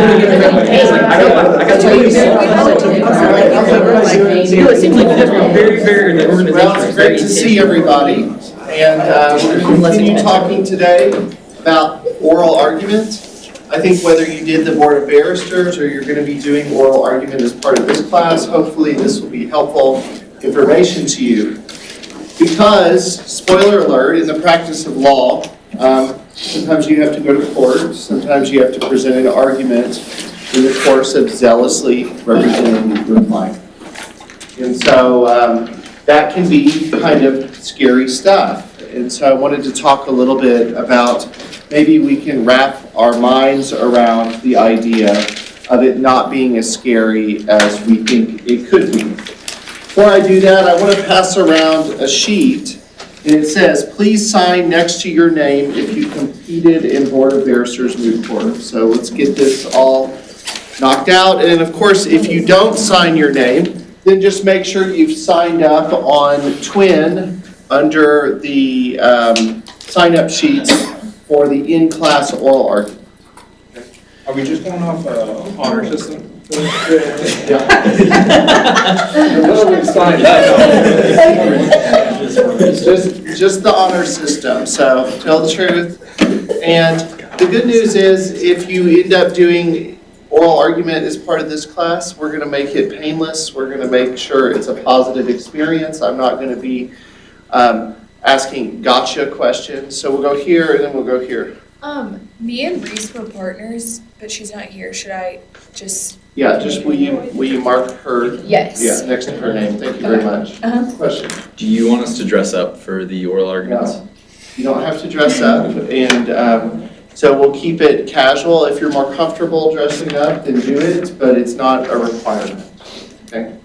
It seems like you guys were very, very, the organization Well, is it's very great to see everybody, and we're going to continue talking today about oral argument. I think whether you did the Board of Barristers or you're going to be doing oral argument as part of this class, hopefully this will be helpful information to you. Because, spoiler alert, in the practice of law, sometimes you have to go to court, sometimes you have to present an argument in the course of zealously representing your client. And so that can be kind of scary stuff. And so I wanted to talk a little bit about maybe we can wrap our minds around the idea of it not being as scary as we think it could be. Before I do that, I want to pass around a sheet, and it says, please sign next to your name if you competed in Board of Barristers moot court. So let's get this all knocked out. And of course, if you don't sign your name, then just make sure you've signed up on Twin under the sign-up sheets for the in-class oral argument. Are we just going off honor system? Just the honor system, so tell the truth. And the good news is if you end up doing oral argument as part of this class, we're going to make it painless. We're going to make sure it's a positive experience. I'm not going to be asking gotcha questions. So we'll go here and then we'll go here. Me and Reese were partners, but she's not here. Should I just? Yeah, just will you mark her? Yes. Yeah, next to her name. Thank you very much. Question? Do you want us to dress up for the oral arguments? No, you don't have to dress up, and so we'll keep it casual. If you're more comfortable dressing up, then do it, but it's not a requirement. Okay.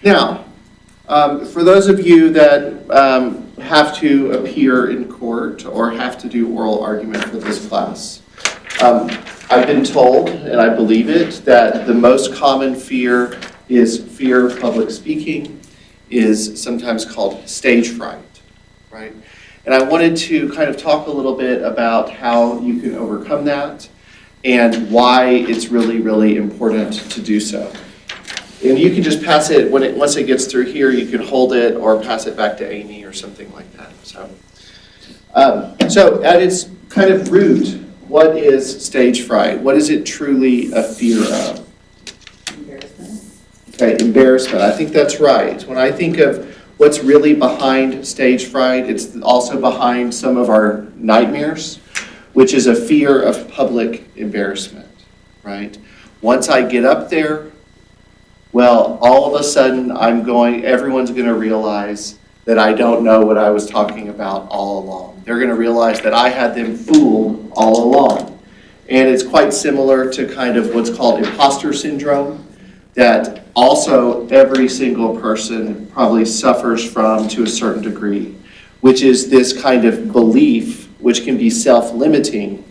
Now, for those of you that have to appear in court or have to do oral argument for this class, I've been told, and I believe it, that the most common fear is fear of public speaking, is sometimes called stage fright, right? And I wanted to kind of talk a little bit about how you can overcome that and why it's really, really important to do so. And you can just pass it, once it gets through here, you can hold it or pass it back to Amy or something like that. So at its kind of root, what is stage fright? What is it truly a fear of? Embarrassment. Okay, embarrassment. I think that's right. When I think of what's really behind stage fright, it's also behind some of our nightmares, which is a fear of public embarrassment, right? Once I get up there, well, all of a sudden everyone's going to realize that I don't know what I was talking about all along. They're going to realize that I had them fooled all along. And it's quite similar to kind of what's called imposter syndrome, that also every single person probably suffers from to a certain degree, which is this kind of belief, which can be self-limiting,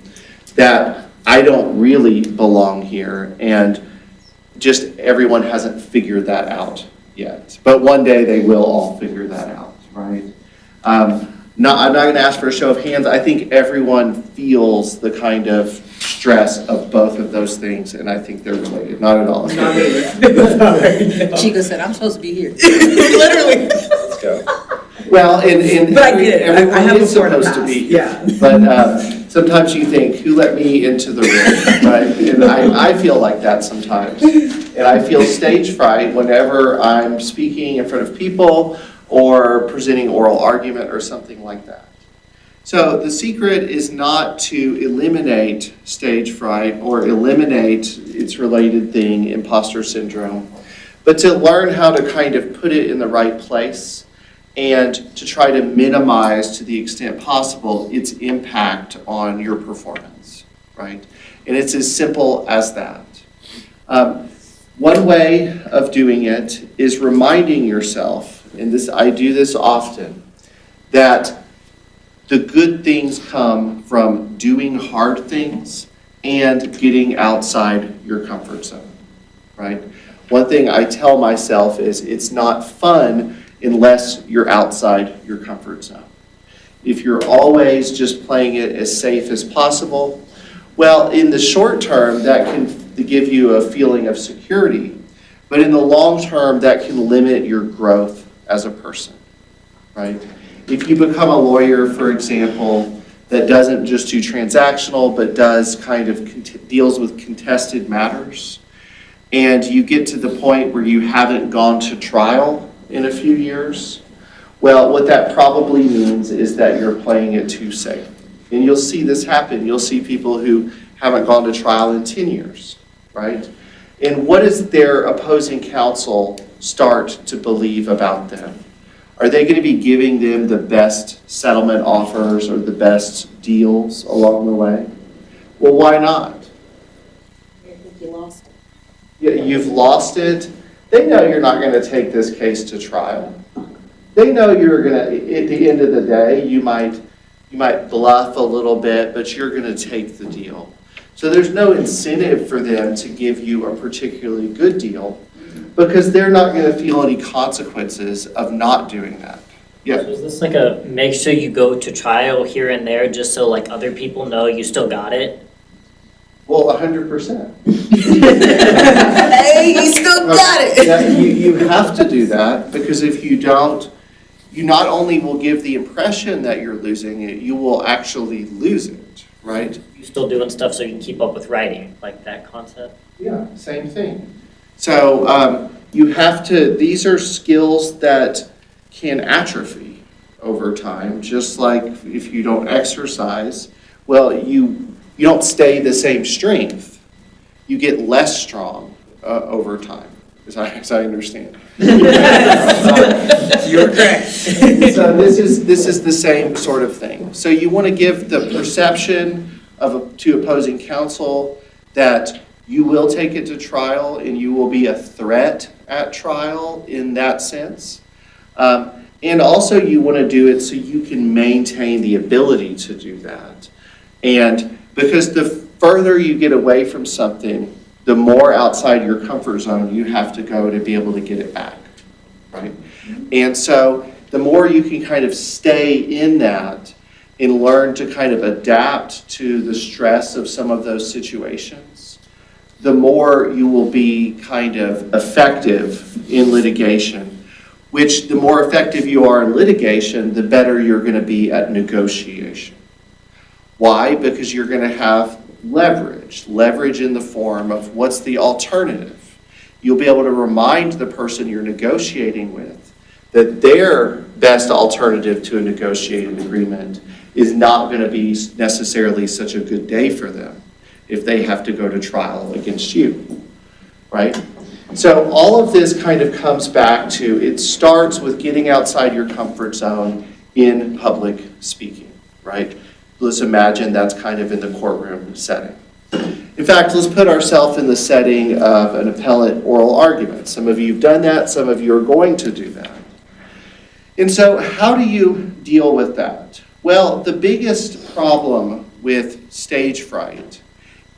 that I don't really belong here, and just everyone hasn't figured that out yet. But one day they will all figure that out, right? I'm not going to ask for a show of hands. I think everyone feels the kind of stress of both of those things, and I think they're related. Not at all. Chico said, I'm supposed to be here. Literally. Let's go. Well, and But I get it. everyone I have is a sort of supposed to be mask. here. But sometimes you think, who let me into the room, right? And I feel like that sometimes. And I feel stage fright whenever I'm speaking in front of people or presenting oral argument or something like that. So the secret is not to eliminate stage fright or eliminate its related thing, imposter syndrome, but to learn how to kind of put it in the right place and to try to minimize to the extent possible its impact on your performance, right? And it's as simple as that. One way of doing it is reminding yourself, and I do this often, that the good things come from doing hard things and getting outside your comfort zone, right? One thing I tell myself is it's not fun unless you're outside your comfort zone. If you're always just playing it as safe as possible, Well, in the short term, that can give you a feeling of security, but in the long term, that can limit your growth as a person, right? If you become a lawyer, for example, that doesn't just do transactional, but does kind of deals with contested matters, and you get to the point where you haven't gone to trial in a few years, well, what that probably means is that you're playing it too safe. And you'll see this happen. You'll see people who haven't gone to trial in 10 years, right? And what does their opposing counsel start to believe about them? Are they going to be giving them the best settlement offers or the best deals along the way? Well, why not? I think you lost it. Yeah, you've lost it. They know you're not going to take this case to trial. They know you're going to, at the end of the day, you might bluff a little bit, but you're going to take the deal. So there's no incentive for them to give you a particularly good deal because they're not going to feel any consequences of not doing that. Yeah. So is this like a make sure you go to trial here and there just so like other people know you still got it? Well, 100%. Hey, you still got it. Yeah, you have to do that because if you don't, you not only will give the impression that you're losing it, you will actually lose it, right? You still doing stuff so you can keep up with writing, like that concept? Yeah, same thing. So you have to, these are skills that can atrophy over time, just like if you don't exercise, well, you don't stay the same strength. You get less strong over time, as I understand. You're correct. So this is the same sort of thing. So you want to give the perception to opposing counsel that you will take it to trial and you will be a threat at trial in that sense. And also you want to do it so you can maintain the ability to do that. And because the further you get away from something, the more outside your comfort zone you have to go to be able to get it back, right? And so the more you can kind of stay in that and learn to kind of adapt to the stress of some of those situations, the more you will be kind of effective in litigation, which the more effective you are in litigation, the better you're going to be at negotiation. Why? Because you're going to have leverage in the form of what's the alternative. You'll be able to remind the person you're negotiating with that their best alternative to a negotiated agreement is not going to be necessarily such a good day for them if they have to go to trial against you, right? So all of this kind of comes back to, it starts with getting outside your comfort zone in public speaking, right? Let's imagine that's kind of in the courtroom setting. In fact, let's put ourselves in the setting of an appellate oral argument. Some of you have done that, some of you are going to do that. And so how do you deal with that? Well, the biggest problem with stage fright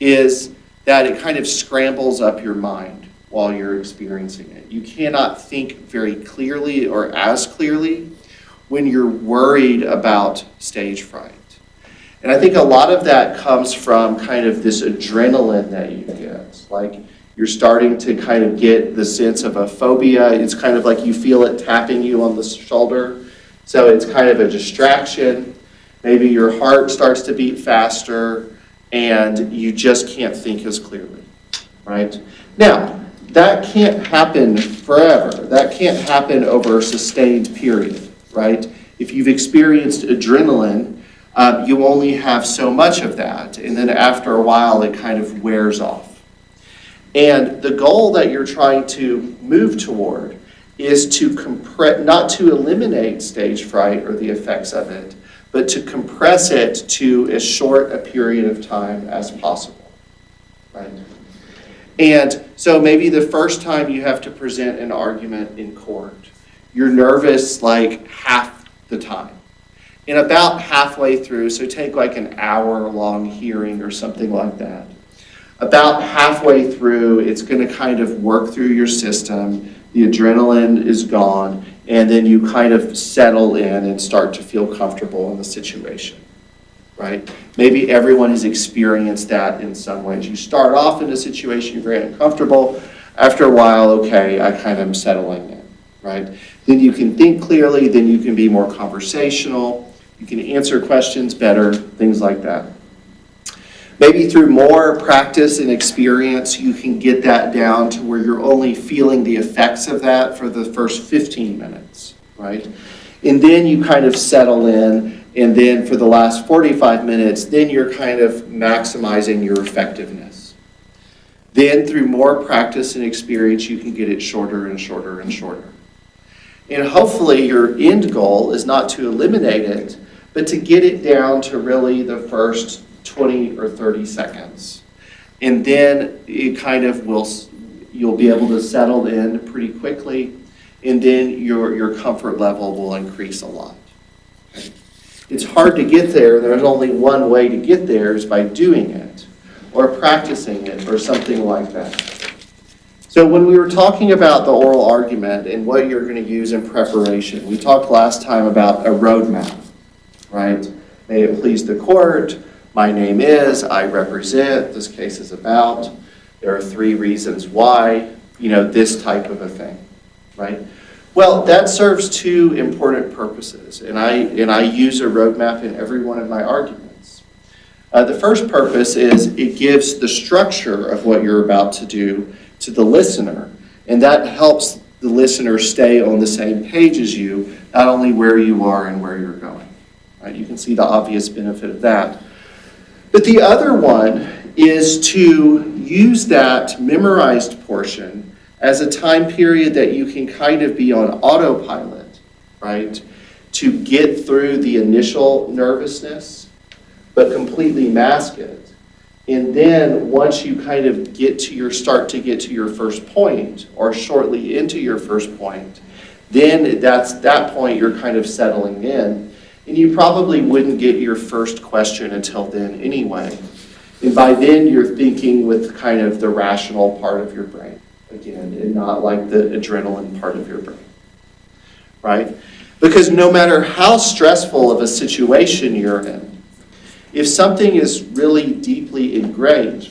is that it kind of scrambles up your mind while you're experiencing it. You cannot think very clearly or as clearly when you're worried about stage fright. And I think a lot of that comes from kind of this adrenaline that you get. Like you're starting to kind of get the sense of a phobia. It's kind of like you feel it tapping you on the shoulder. So it's kind of a distraction. Maybe your heart starts to beat faster and you just can't think as clearly, right? Now, that can't happen forever. That can't happen over a sustained period, right? If you've experienced adrenaline, you only have so much of that, and then after a while it kind of wears off. And the goal that you're trying to move toward is to not to eliminate stage fright or the effects of it, but to compress it to as short a period of time as possible, right? And so maybe the first time you have to present an argument in court, you're nervous like half the time. And about halfway through, so take like an hour-long hearing or something like that. About halfway through, it's going to kind of work through your system, the adrenaline is gone, and then you kind of settle in and start to feel comfortable in the situation, right? Maybe everyone has experienced that in some ways. You start off in a situation, you're very uncomfortable. After a while, okay, I kind of am settling in, right? Then you can think clearly, then you can be more conversational, you can answer questions better, things like that. Maybe through more practice and experience, you can get that down to where you're only feeling the effects of that for the first 15 minutes, right? And then you kind of settle in, and then for the last 45 minutes, then you're kind of maximizing your effectiveness. Then through more practice and experience, you can get it shorter and shorter and shorter. And hopefully your end goal is not to eliminate it, but to get it down to really the first 20 or 30 seconds. And then it kind of you'll be able to settle in pretty quickly, and then your comfort level will increase a lot. Okay? It's hard to get there. There's only one way to get there is by doing it or practicing it or something like that. So when we were talking about the oral argument and what you're going to use in preparation, we talked last time about a roadmap, right? May it please the court, my name is, I represent, this case is about, there are 3 reasons why, this type of a thing, right? Well, that serves 2 important purposes, and I use a roadmap in every one of my arguments. The first purpose is it gives the structure of what you're about to do to the listener, and that helps the listener stay on the same page as you, not only where you are and where you're going. Right? You can see the obvious benefit of that. But the other one is to use that memorized portion as a time period that you can kind of be on autopilot, right? To get through the initial nervousness, but completely mask it. And then once you kind of start to get to your first point, or shortly into your first point, then that's that point you're kind of settling in. And you probably wouldn't get your first question until then anyway. And by then you're thinking with kind of the rational part of your brain again, and not like the adrenaline part of your brain, right? Because no matter how stressful of a situation you're in, if something is really deeply ingrained,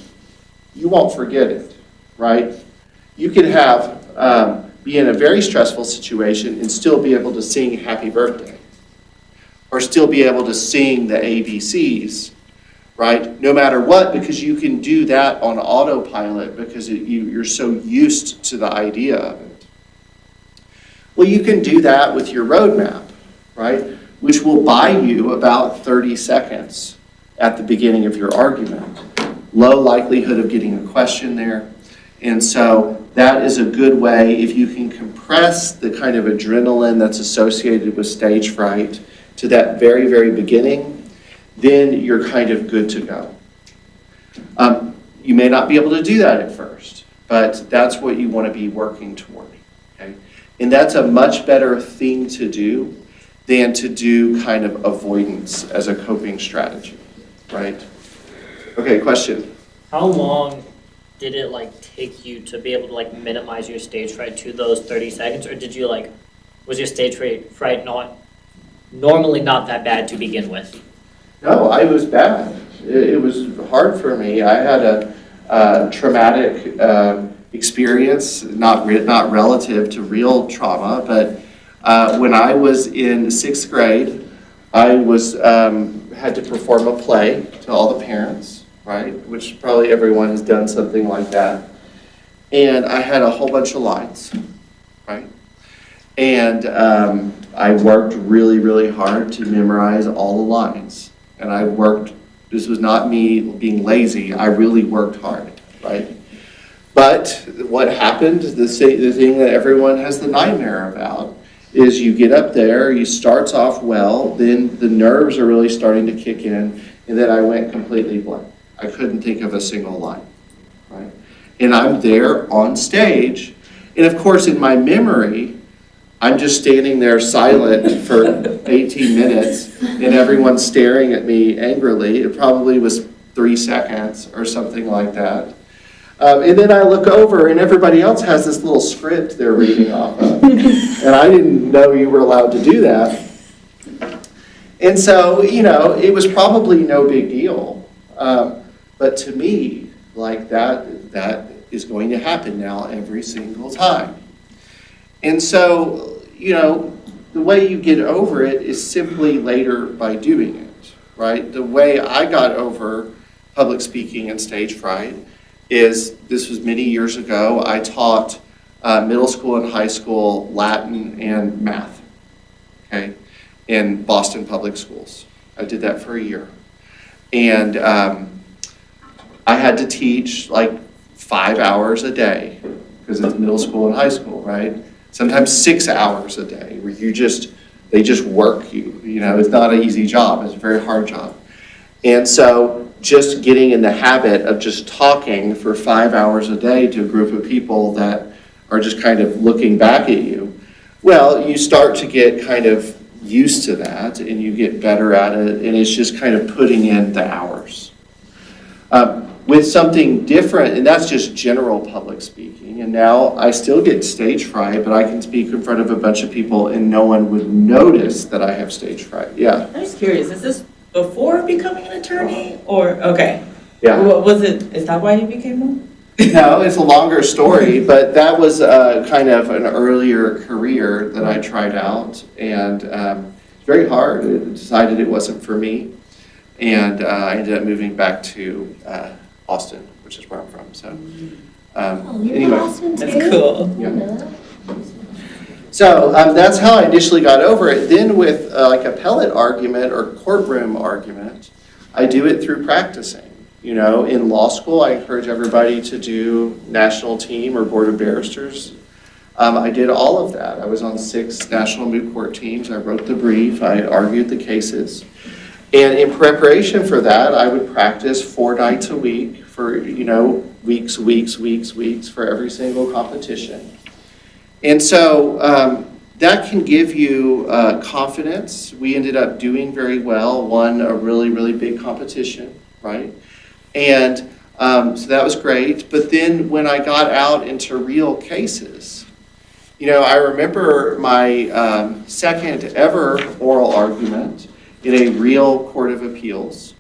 you won't forget it, right? You could be in a very stressful situation and still be able to sing Happy Birthday, or still be able to sing the ABCs, right? No matter what, because you can do that on autopilot because you're so used to the idea of it. Well, you can do that with your roadmap, right? Which will buy you about 30 seconds at the beginning of your argument. Low likelihood of getting a question there. And so that is a good way, if you can compress the kind of adrenaline that's associated with stage fright to that very, very beginning, then you're kind of good to go. You may not be able to do that at first, but that's what you want to be working toward. Okay? And that's a much better thing to do than to do kind of avoidance as a coping strategy, right? Okay, question. How long did it take you to be able to minimize your stage fright to those 30 seconds, or did you was your stage fright normally not that bad to begin with? No, I was bad. It was hard for me. I had a traumatic experience, not relative to real trauma, but when I was in 6th grade, I had to perform a play to all the parents, right? Which probably everyone has done something like that. And I had a whole bunch of lines, right? And I worked really, really hard to memorize all the lines. And this was not me being lazy, I really worked hard, right? But what happened, the thing that everyone has the nightmare about, is you get up there, you starts off well, then the nerves are really starting to kick in, and then I went completely blank. I couldn't think of a single line, right? And I'm there on stage, and of course in my memory, I'm just standing there silent for 18 minutes, and everyone's staring at me angrily. It probably was 3 seconds or something like that. And then I look over, and everybody else has this little script they're reading off of. And I didn't know you were allowed to do that. And so, it was probably no big deal. But to me, like that is going to happen now every single time. And so, the way you get over it is simply later by doing it, right? The way I got over public speaking and stage fright is, this was many years ago, I taught middle school and high school Latin and math, okay, in Boston public schools. I did that for a year. And I had to teach like 5 hours a day, because it's middle school and high school, right? Sometimes 6 hours a day, where they just work you. It's not an easy job, it's a very hard job. And so just getting in the habit of just talking for 5 hours a day to a group of people that are just kind of looking back at you, well, you start to get kind of used to that, and you get better at it, and it's just kind of putting in the hours. With something different, and that's just general public speaking, and now I still get stage fright, but I can speak in front of a bunch of people and no one would notice that I have stage fright. Yeah. I'm just curious, is this before becoming an attorney, or, okay. Yeah. Is that why you became one? No, it's a longer story, but that was kind of an earlier career that I tried out, and it's very hard. I decided it wasn't for me, and I ended up moving back to Austin, which is where I'm from. So, anyway, That's cool. yeah. So that's how I initially got over it. Then with like appellate argument or courtroom argument, I do it through practicing. In law school, I encourage everybody to do national team or board of barristers. I did all of that. I was on 6 national moot court teams. I wrote the brief. I argued the cases. And in preparation for that, I would practice 4 nights a week for, weeks for every single competition. And so that can give you confidence. We ended up doing very well, won a really, really big competition, right? And so that was great. But then when I got out into real cases, I remember my second ever oral argument in a real court of appeals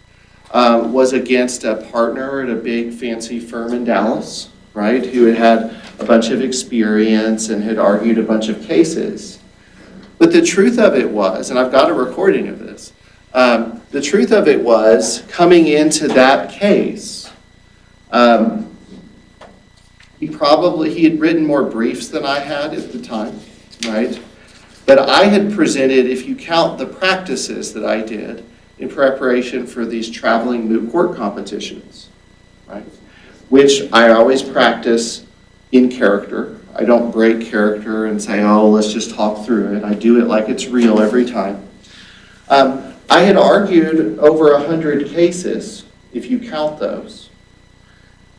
was against a partner at a big fancy firm in Dallas, right, who had a bunch of experience and had argued a bunch of cases. But the truth of it was, and I've got a recording of this, the truth of it was, coming into that case, he had written more briefs than I had at the time, right? But I had presented, if you count the practices that I did in preparation for these traveling moot court competitions, right? Which I always practice in character. I don't break character and say, oh, let's just talk through it. I do it like it's real every time. I had argued over 100 cases, if you count those.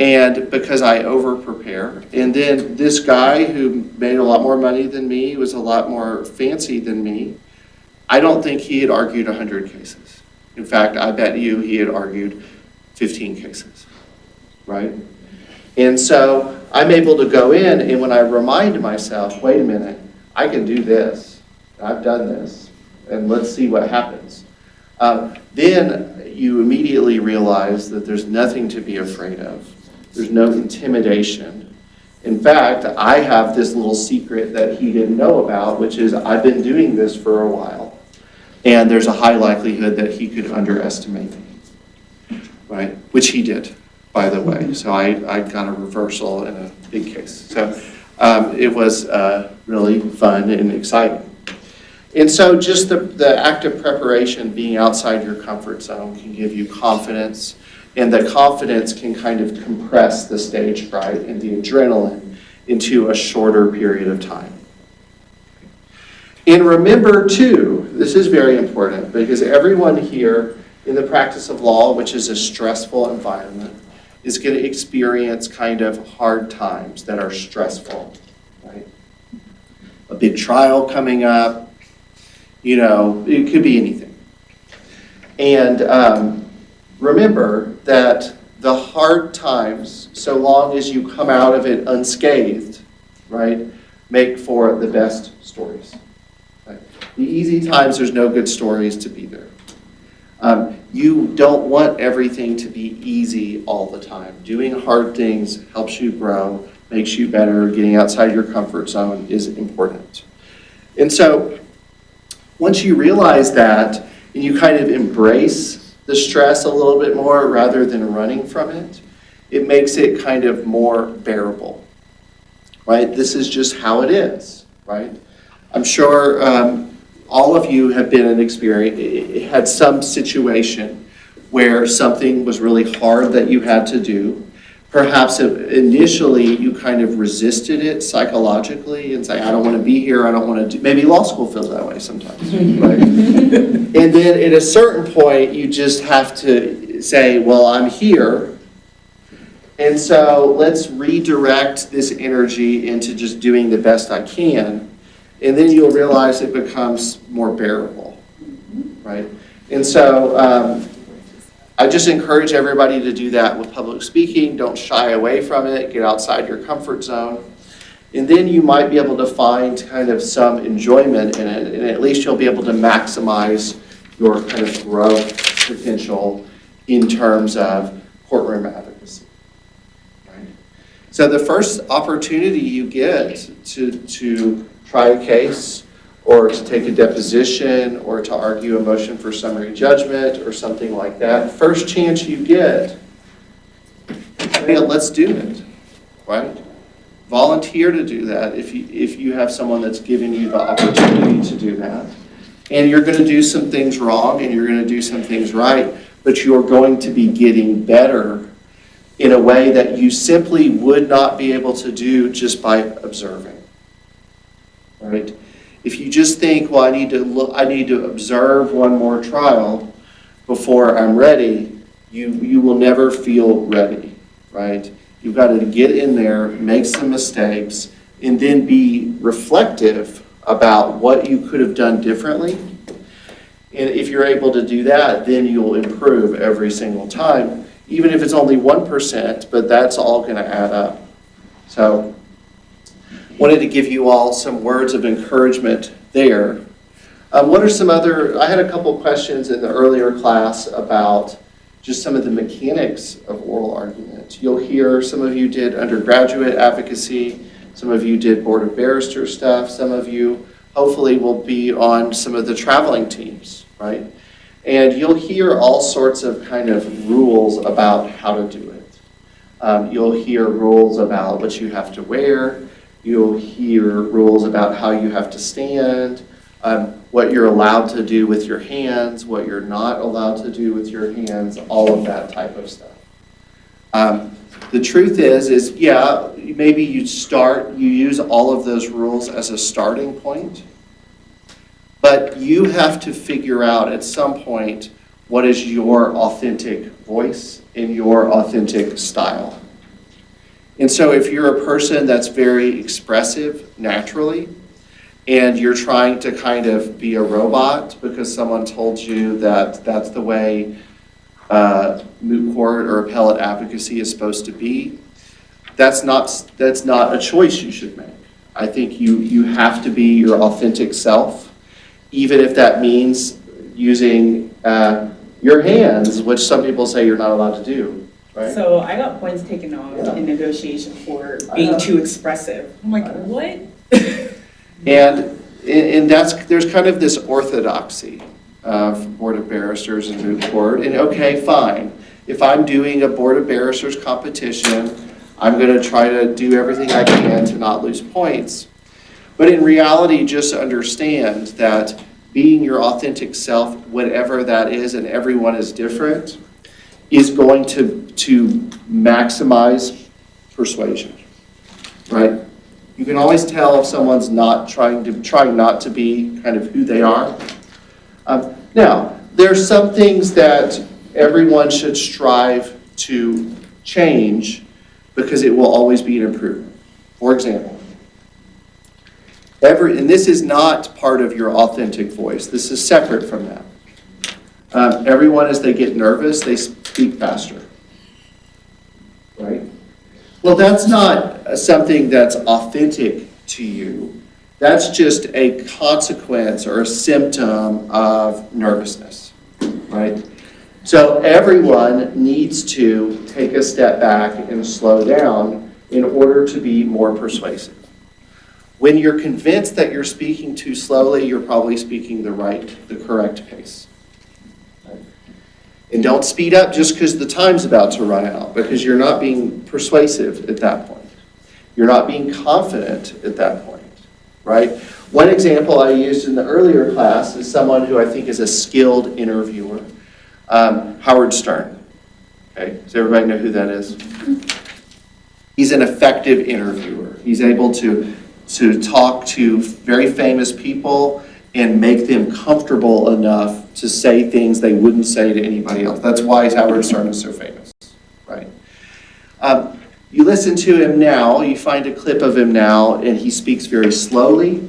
And because I over-prepare. And then this guy who made a lot more money than me, was a lot more fancy than me, I don't think he had argued 100 cases. In fact, I bet you he had argued 15 cases, right? And so I'm able to go in, and when I remind myself, wait a minute, I can do this. I've done this, and let's see what happens. Then you immediately realize that there's nothing to be afraid of. There's no intimidation. In fact, I have this little secret that he didn't know about, which is I've been doing this for a while, and there's a high likelihood that he could underestimate me, right? Which he did, by the way. So I got a reversal in a big case. So it was really fun and exciting. And so just the act of preparation, being outside your comfort zone, can give you confidence, and the confidence can kind of compress the stage fright and the adrenaline into a shorter period of time. And remember too, this is very important, because everyone here in the practice of law, which is a stressful environment, is going to experience kind of hard times that are stressful, right? A big trial coming up, it could be anything. And remember that the hard times, so long as you come out of it unscathed, right, make for the best stories. Right? The easy times, there's no good stories to be there. You don't want everything to be easy all the time. Doing hard things helps you grow, makes you better. Getting outside your comfort zone is important. And so once you realize that and you kind of embrace the stress a little bit more rather than running from it, it makes it kind of more bearable, right? This is just how it is, right? I'm sure all of you have been in experience, had some situation where something was really hard that you had to do. Perhaps initially you kind of resisted it psychologically and say, I don't want to be here, I don't want to do, maybe law school feels that way sometimes, right? And then at a certain point you just have to say, well, I'm here, and so let's redirect this energy into just doing the best I can, and then you'll realize it becomes more bearable, right? And so I just encourage everybody to do that with public speaking. Don't shy away from it. Get outside your comfort zone. And then you might be able to find kind of some enjoyment in it, and at least you'll be able to maximize your kind of growth potential in terms of courtroom advocacy. Right? So the first opportunity you get to try a case or to take a deposition or to argue a motion for summary judgment or something like that, first chance you get, hey, let's do it, right? Volunteer to do that if you have someone that's giving you the opportunity to do that. And you're going to do some things wrong and you're going to do some things right, but you're going to be getting better in a way that you simply would not be able to do just by observing, right? If you just think, well, I need to observe one more trial before I'm ready, you will never feel ready, right? You've got to get in there, make some mistakes, and then be reflective about what you could have done differently. And if you're able to do that, then you'll improve every single time, even if it's only 1%, but that's all going to add up. So wanted to give you all some words of encouragement there. What are some other, I had a couple questions in the earlier class about just some of the mechanics of oral argument. You'll hear some of you did undergraduate advocacy, some of you did Board of Barristers stuff, some of you hopefully will be on some of the traveling teams, right? And you'll hear all sorts of kind of rules about how to do it. You'll hear rules about what you have to wear. You'll hear rules about how you have to stand, what you're allowed to do with your hands, what you're not allowed to do with your hands, all of that type of stuff. The truth is yeah, maybe you use all of those rules as a starting point, but you have to figure out at some point what is your authentic voice and your authentic style. And so if you're a person that's very expressive naturally, and you're trying to kind of be a robot because someone told you that that's the way moot court or appellate advocacy is supposed to be, that's not a choice you should make. I think you have to be your authentic self, even if that means using your hands, which some people say you're not allowed to do. Right? So I got points taken off in negotiation for being too expressive. I'm like, what? And there's kind of this orthodoxy of Board of Barristers and moot court. And okay, fine. If I'm doing a Board of Barristers competition, I'm going to try to do everything I can to not lose points. But in reality, just understand that being your authentic self, whatever that is, and everyone is different, is going to maximize persuasion, right? You can always tell if someone's trying not to be kind of who they are. Now, there's some things that everyone should strive to change because it will always be an improvement. For example, and this is not part of your authentic voice. This is separate from that. Everyone, as they get nervous, they speak faster, right? Well, that's not something that's authentic to you. That's just a consequence or a symptom of nervousness, right? So everyone needs to take a step back and slow down in order to be more persuasive. When you're convinced that you're speaking too slowly, you're probably speaking the correct pace. And don't speed up just because the time's about to run out, because you're not being persuasive at that point. You're not being confident at that point, right? One example I used in the earlier class is someone who I think is a skilled interviewer, Howard Stern. Okay, does everybody know who that is? He's an effective interviewer. He's able to talk to very famous people and make them comfortable enough to say things they wouldn't say to anybody else. That's why Howard Stern is so famous, right? You listen to him now, you find a clip of him now, and he speaks very slowly.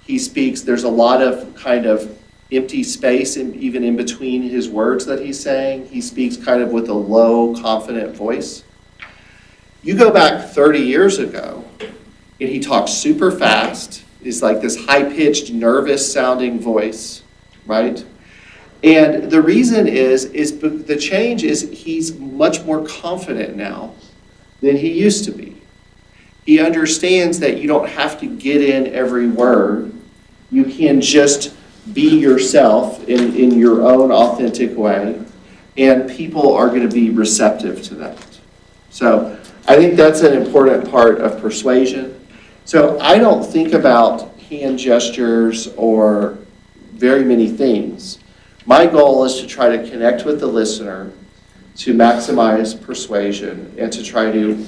There's a lot of kind of empty space even in between his words that he's saying. He speaks kind of with a low, confident voice. You go back 30 years ago, and he talks super fast. It's like this high-pitched, nervous-sounding voice, right? And the reason is the change is he's much more confident now than he used to be. He understands that you don't have to get in every word. You can just be yourself in your own authentic way, and people are going to be receptive to that. So I think that's an important part of persuasion. So I don't think about hand gestures or very many things. My goal is to try to connect with the listener, to maximize persuasion, and to try to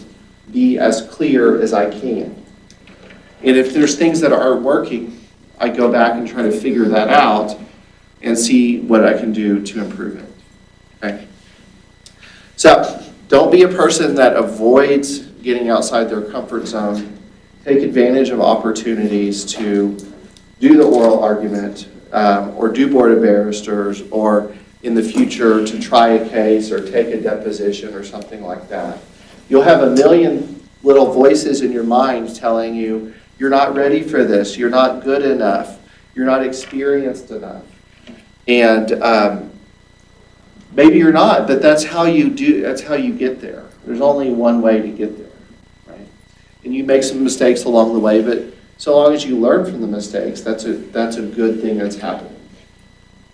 be as clear as I can. And if there's things that aren't working, I go back and try to figure that out and see what I can do to improve it. Okay? So don't be a person that avoids getting outside their comfort zone. Take advantage of opportunities to do the oral argument, or do board of barristers, or in the future to try a case or take a deposition or something like that. You'll have a million little voices in your mind telling you, you're not ready for this, you're not good enough, you're not experienced enough. And maybe you're not, but that's how you get there. There's only one way to get there, right? And you make some mistakes along the way, but so long as you learn from the mistakes, that's a good thing that's happening.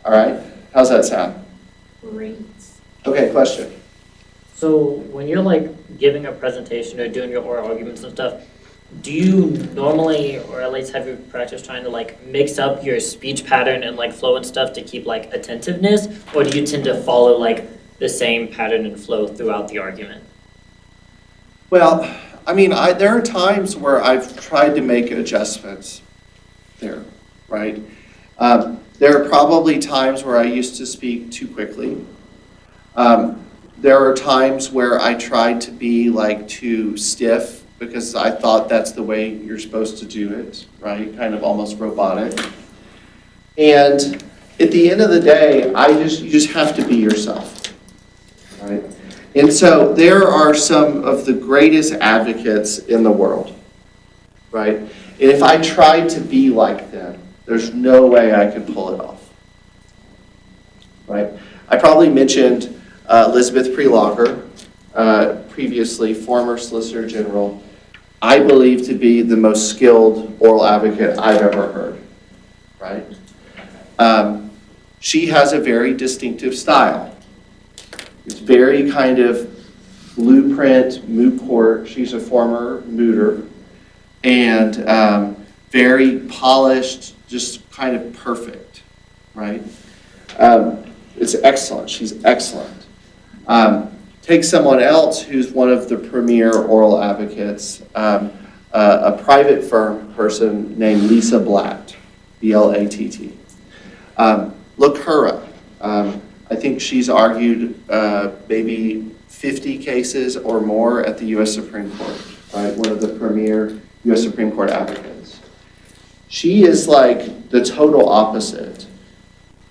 All right? How's that sound? Great. Okay, question. So when you're like giving a presentation or doing your oral arguments and stuff, do you normally, or at least have you practiced trying to like mix up your speech pattern and like flow and stuff to keep like attentiveness, or do you tend to follow like the same pattern and flow throughout the argument? Well, I mean, there are times where I've tried to make adjustments there, right? There are probably times where I used to speak too quickly. There are times where I tried to be like too stiff because I thought that's the way you're supposed to do it, right? Kind of almost robotic. And at the end of the day, you just have to be yourself, right? And so there are some of the greatest advocates in the world, right? And if I tried to be like them, there's no way I could pull it off, right? I probably mentioned Elizabeth Prelocker, previously former Solicitor General, I believe to be the most skilled oral advocate I've ever heard, right? She has a very distinctive style. It's very kind of blueprint, moot court. She's a former mooter, and very polished, just kind of perfect, right? It's excellent. She's excellent. Take someone else who's one of the premier oral advocates, a private firm person named Lisa Blatt, B-L-A-T-T. Look her up. I think she's argued maybe 50 cases or more at the U.S. Supreme Court, right? One of the premier U.S. Supreme Court advocates. She is like the total opposite,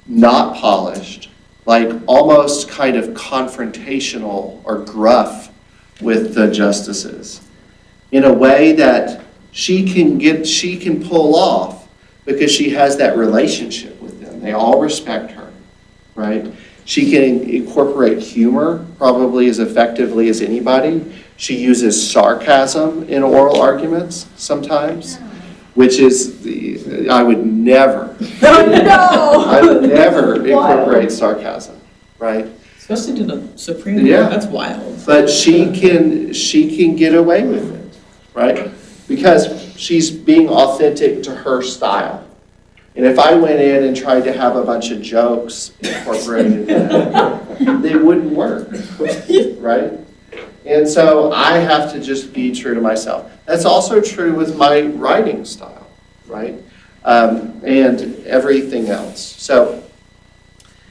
not polished, like almost kind of confrontational or gruff with the justices in a way that she can pull off because she has that relationship with them. They all respect her, right? She can incorporate humor probably as effectively as anybody. She uses sarcasm in oral arguments sometimes, which is I would never incorporate sarcasm, right? Especially to the Supreme Court, Yeah. that's wild. But she can get away with it, right? Because she's being authentic to her style. And if I went in and tried to have a bunch of jokes incorporated in it, they wouldn't work, right? And so I have to just be true to myself. That's also true with my writing style, right? And everything else. So,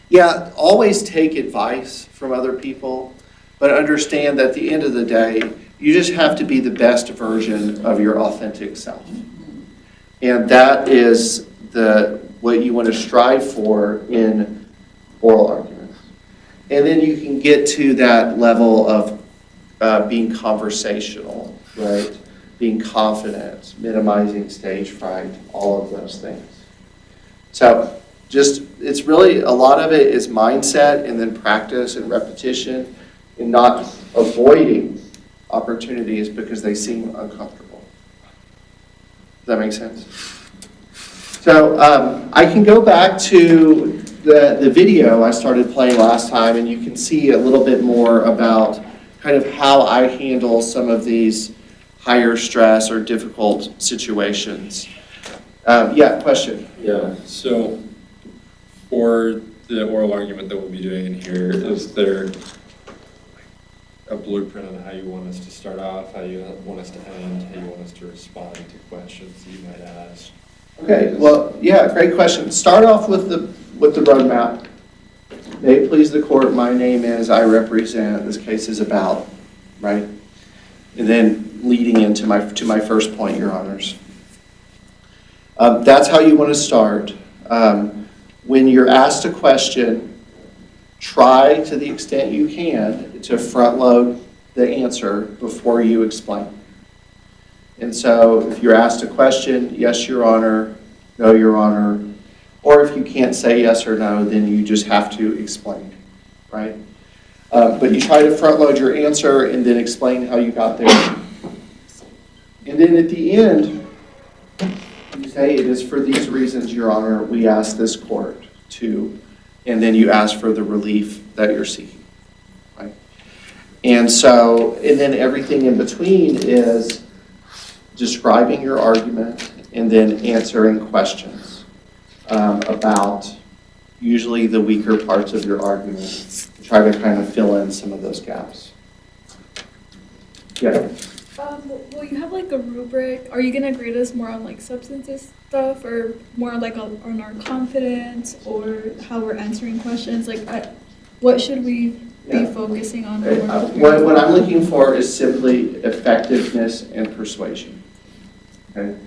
yeah, always take advice from other people, but understand that at the end of the day, you just have to be the best version of your authentic self. And that is what you want to strive for in oral arguments. And then you can get to that level of being conversational, right? Being confident, minimizing stage fright, all of those things. So it's really, a lot of it is mindset and then practice and repetition and not avoiding opportunities because they seem uncomfortable. Does that make sense? So I can go back to the video I started playing last time, and you can see a little bit more about kind of how I handle some of these higher stress or difficult situations. Yeah, question? Yeah, so for the oral argument that we'll be doing in here, is there a blueprint on how you want us to start off, how you want us to end, how you want us to respond to questions that you might ask? Okay, well, yeah, great question. Start off with the roadmap. May it please the court, my name is, I represent, this case is about, right? And then leading into my first point, Your Honors. That's how you want to start. When you're asked a question, try to the extent you can to front load the answer before you explain. And so if you're asked a question, yes, Your Honor, no, Your Honor, or if you can't say yes or no, then you just have to explain, right? But you try to front load your answer and then explain how you got there. And then at the end, you say, it is for these reasons, Your Honor, we ask this court to, and then you ask for the relief that you're seeking, right? And so, and then everything in between is describing your argument and then answering questions about usually the weaker parts of your argument. Try to kind of fill in some of those gaps. Yeah. Well, you have like a rubric. Are you gonna grade us more on like substantive stuff, or more like on our confidence, or how we're answering questions? Like, what should we be focusing on? What I'm looking for is simply effectiveness and persuasion. Okay,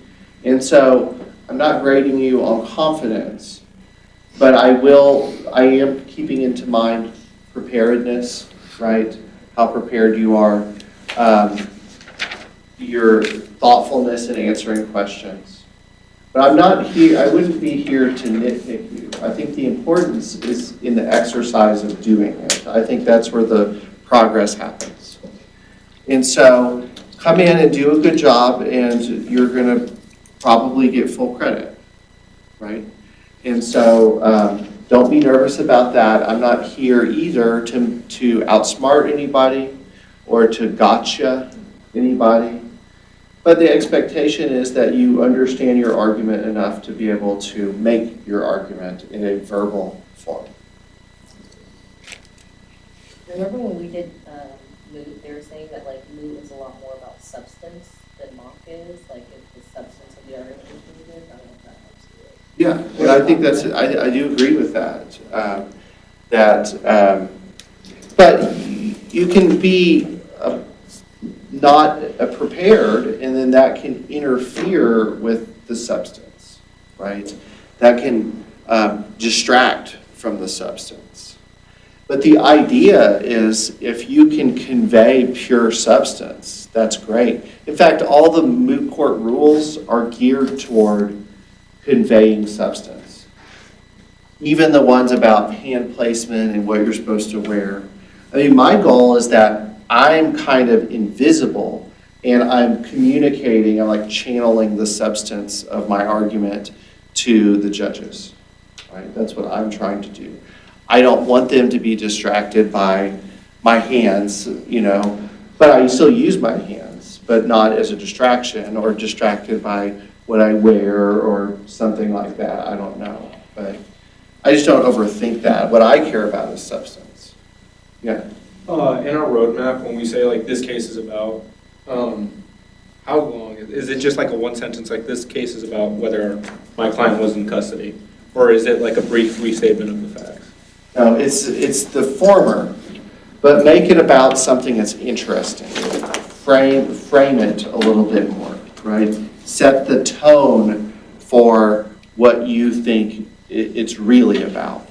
and so I'm not grading you on confidence, but I am keeping into mind preparedness, right? How prepared you are. Your thoughtfulness in answering questions. But I'm not here, I wouldn't be here to nitpick you. I think the importance is in the exercise of doing it. I think that's where the progress happens. And so come in and do a good job, and you're going to probably get full credit, right? And so don't be nervous about that. I'm not here either to outsmart anybody or to gotcha anybody. But the expectation is that you understand your argument enough to be able to make your argument in a verbal form. Remember when we did moot, they were saying that like moot is a lot more about substance than mock is, like if the substance of the argument is really good. I don't know if that helps you. Yeah, and I think that's, I do agree with that. But you can be not prepared, and then that can interfere with the substance, right? That can distract from the substance. But the idea is if you can convey pure substance, that's great. In fact, all the moot court rules are geared toward conveying substance. Even the ones about hand placement and what you're supposed to wear. I mean, my goal is that I'm kind of invisible and I'm communicating, I'm like channeling the substance of my argument to the judges, right? That's what I'm trying to do. I don't want them to be distracted by my hands, you know, but I still use my hands, but not as a distraction or distracted by what I wear or something like that. I don't know, but I just don't overthink that. What I care about is substance. Yeah. In our roadmap, when we say like this case is about, how long, is it just like a one sentence, like this case is about whether my client was in custody? Or is it like a brief restatement of the facts? No, it's the former, but make it about something that's interesting. Frame it a little bit more, right? Set the tone for what you think it's really about.